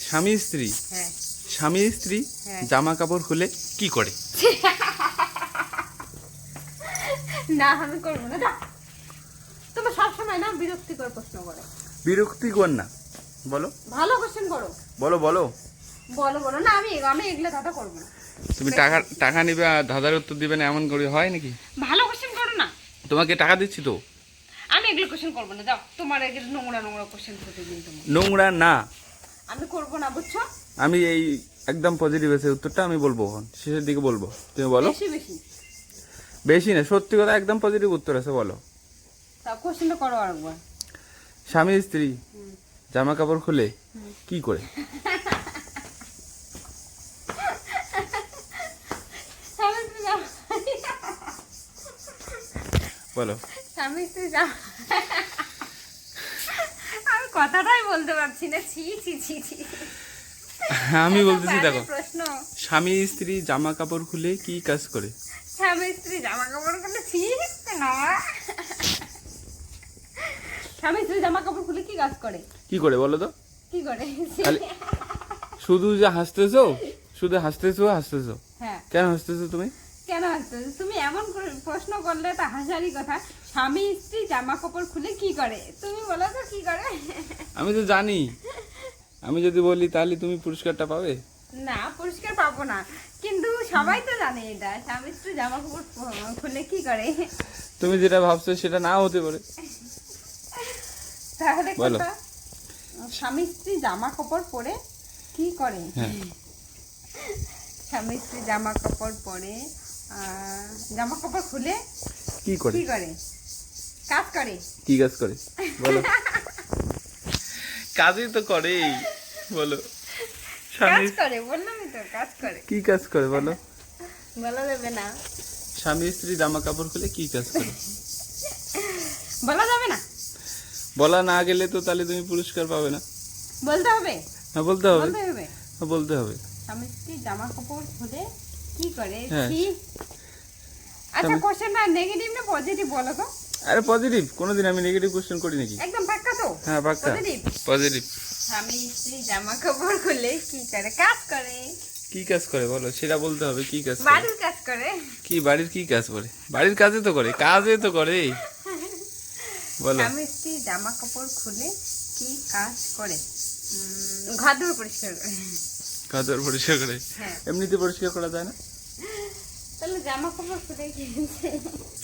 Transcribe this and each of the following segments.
স্বামী স্ত্রী হ্যাঁ স্বামী স্ত্রী হ্যাঁ। জামা কাপড় খুলে কি করে? না আমি করবো না, যাও। তোমার সবসময় না বিরক্তিকর প্রশ্ন করে। বিরক্তিকর না, বলো ভালো কোশ্চেন করো। বলো বলো। বলো বলো না, আমি আমি এগুলো দাদা করবো না। তুমি টাকা টাকা নিবে আর ধাঁধার উত্তর দিবে না, এমন করে হয় নাকি? ভালো কোশ্চেন করো না। তোমাকে টাকা দিচ্ছি তো। আমি এগুলো কোশ্চেন করবো না, যাও। তোমার এগুলো নোংরা নোংরা কোশ্চেন প্রতিদিন তোমার। নোংরা না, আমি করবো না, বুঝছো? আমি এই একদম পজিটিভ আছে উত্তরটা আমি বলবো, এখন শেষের দিকে বলবো, তুমি বলো। বেশি বেশি বেশি না, সত্যি কথা, একদম পজিটিভ উত্তর আছে, বলো। তা কোশ্চেনটা করো আরেকবার। স্বামী স্ত্রী জামা কাপড় খুলে কি করে? স্বামী স্ত্রী বলো। স্বামী স্ত্রী আমি কথাটাই বলতে পারছি না, ছি ছি ছি ছি। আমি বলতেছি, দেখো, প্রশ্ন। স্বামী স্ত্রী জামা কাপড় খুলে কি কাজ করে? স্বামী স্ত্রী জামা কাপড় খুলে ছি না। স্বামী স্ত্রী জামা কাপড় খুলে কি কাজ করে? কি করে বলো তো? কি করে? খালি শুধু যে হাসতেছো, শুধু হাসতেছো হাসতেছো, হ্যাঁ, কেন হাসতেছো তুমি? কেন হাসতে? তুমি এমন করে প্রশ্ন করলে তা হাসারই কথা। স্বামী স্ত্রী জামা কাপড় খুলে কি করে, তুমি বলো তো কি করে? আমি তো জানি, আমি যদি বলি তাহলে তুমি পুরস্কারটা পাবে। না, পুরস্কার পাবো না, কিন্তু সবাই তো জানে এটা। স্বামী স্ত্রী জামা কাপড় খুলে কি করে? তুমি যেটা ভাবছো সেটা নাও হতে পারে। তাহলে বলো। কথা, স্বামী স্ত্রী জামা কাপড় পরে কি করে? হ্যাঁ। স্বামী স্ত্রী জামা কাপড় পরে জামা কাপড় খুলে কি করে? কি করে? কাজ করে। কি কাজ করে বলো? কাজই তো করে, বলো। কাজ স্বামী করে বললামই তো, কাজ করে। কি কাজ করে বলো? বলা যাবে না, স্বামী স্ত্রী জামা কাপড় খুলে কি কাজ করে? বলা যাবে না, বলা না গেলে তো তাহলে তুমি পুরস্কার পাবে না। বলতে হবে। হ্যাঁ, বলতে হবে, বলতে হবে। হ্যাঁ, বলতে হবে। স্বামী স্ত্রী জামা কাপড় খুলে কি করে? হ্যাঁ। ছি। আচ্ছা, কোশ্চেনটা নেগেটিভ না পজিটিভ বলো তো? আরে পজিটিভ, কোনোদিন আমি নেগেটিভ কোশ্চেন করি নাকি? একদম পাক্কা তো? হ্যাঁ, পাক্কা পজিটিভ। পজিটিভ। স্বামী স্ত্রী জামা কাপড় খুলে কি করে? কাজ করে। কি কাজ করে বলো, সেটা বলতে হবে। কি কাজ করে? বাড়ির কাজ করে। কি বাড়ির কি কাজ করে? বাড়ির কাজে তো করে, কাজে তো করে, বলো। স্বামী স্ত্রী জামা কাপড় খুলে কি কাজ করে? ঘর দূর পরিষ্কার করে। কাজের পরিষ্কার করে? হ্যাঁ। এমনিতে পরিষ্কার করা যায় না? তাহলে জামা কাপড় খুলে কি?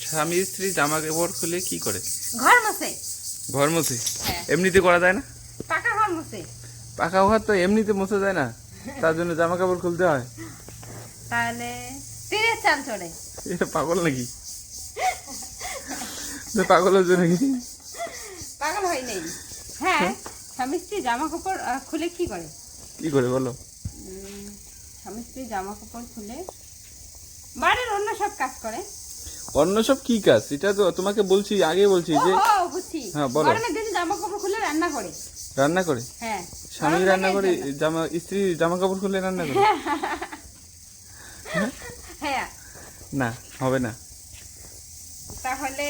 স্বামী স্ত্রী জামা কাপড় খুলে কি করে? ঘর মোছে। ঘর মোছে? হ্যাঁ। এমনিতে করা যায় না? পাকা ঘর মোছে। পাকা ঘর তো এমনিতে মোছা যায় না, তার জন্য জামা কাপড় খুলতে হয়। তাহলে তীরের চাল চড়ে। এটা পাগল নাকি? পাগল হচ্ছে নাকি? পাগল হয় নেই। হ্যাঁ, স্বামী স্ত্রী জামা কাপড় খুলে কি করে? কি করে বলো? স্বামী স্ত্রী জামা কাপড় খুলে বাড়ির অন্য সব কাজ করে। অন্য সব কি কাজ? এটা তো তোমাকে বলছি, আগে বলছি যে। ও বুঝছি। হ্যাঁ, বলো। গরমের দিনে জামা কাপড় খুলে রান্না করে। রান্না করে? হ্যাঁ। স্বামী গরম রান্না লাগার করে, জন্য। স্ত্রী জামা কাপড় খুলে রান্না করে? হ্যাঁ। না, হবে না। তাহলে